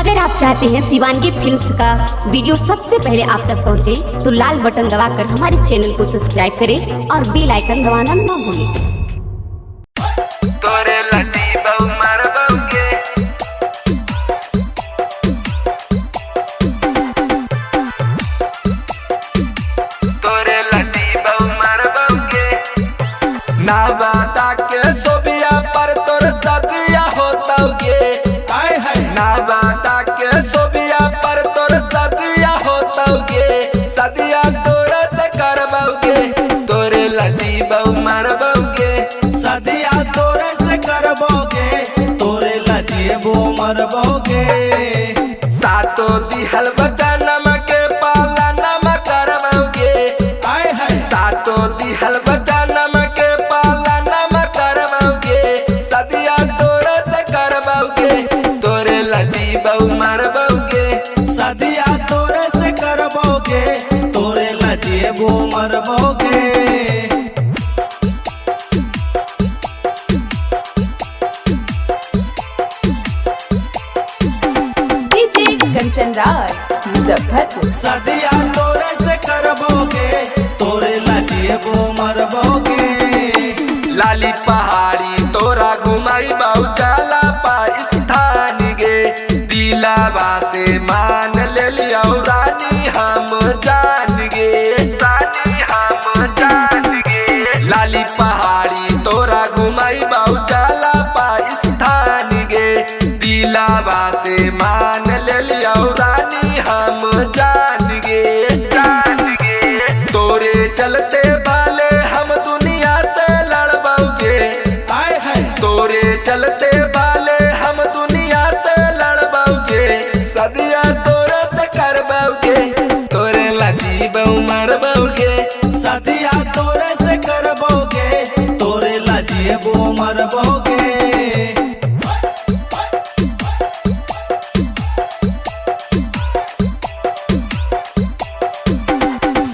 अगर आप चाहते हैं शिवानगी फिल्म्स का वीडियो सबसे पहले आप तक पहुंचे, तो लाल बटन दबाकर हमारे चैनल को सब्सक्राइब करें और बेल आइकन दबाना ना भूलें। तोरे लटी बहु मार बहुके तोरे लटी बहु मार बहुके ना बाता के सोबिया पर तोर सदिया होतौगे हाय हाय ना बाता के सोबिया पर तोर सदिया होतौगे सदिया तोर से करबौगे तोरे लटी बहु मार बहुके सदिया तोरे से करबोगे तोरे लजिए वो मरबोगे सातो दिहल बचनम के पालनम करबौगे हाय हाय सातो दिहल बचनम के पालनम करबौगे सदिया तोरे से करबौगे तोरे लजी बहु मरबौगे सदिया तोरे से करबोगे तोरे लजिए वो मरबोगे कंचन राज मुजफ्फरपुर। सदिया तोरे से करबोगे तोरे लजिए वो मरबोगे लाली पहाड़ी तोरा घुमाई बहु चला स्थान गे दिलावा से मान ले लिया रानी हम जान गे रानी हम जान गे लाली पहाड़ी तोरा घुमाई बहु चला स्थान गे दिलावा से मान ले लिया रानी हम जान गे तोरे चलते वाले हम दुनिया से लड़बौगे हाय हाय तोरे चलते वाले हम दुनिया से लड़बौगे सदिया तोरे से करबौगे तोरे लजी बहु मरबौगे सदिया तोरे से करबोगे तोरे लजिए वो मरबोगे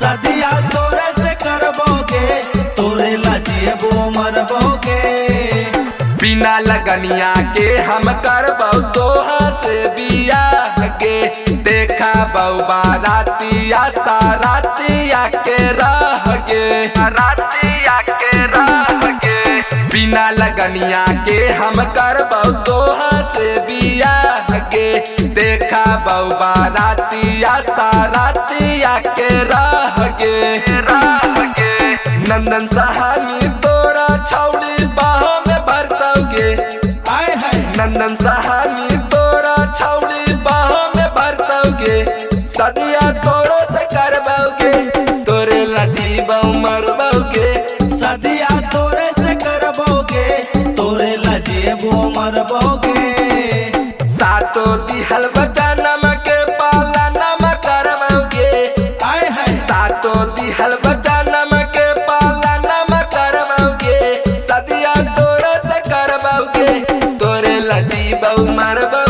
सदिया तोरे से करबोगे तोरे लजिए वो मरबोगे बिना लगनिया के हम करबौ तोहा से बियाह गे देखा बहु बारातिया सारातिया के रह गे रातिया के रह गे बिना लगनिया के हम करबौ तोहा से बियाह गे देखा बहु बारातिया सारातिया के रह गे नंदन सहानी तोरा छौड़ी बाह में भरतौगे हाय हाय नंदन सहानी तोरा छौड़ी बाह में भरतौगे सदिया तोरो से करबौगे तोरे लजी बहु मरबौगे सदिया तोरे से करबोगे तोरे लजिए वो मरबोगे सातो दिहल बचनम के पालनम करबौगे हाय हाय सातो दिहल बचनम के पालनम करबौगे सदिया तोरो से करबौगे तोरे लजी बहु मरबौगे।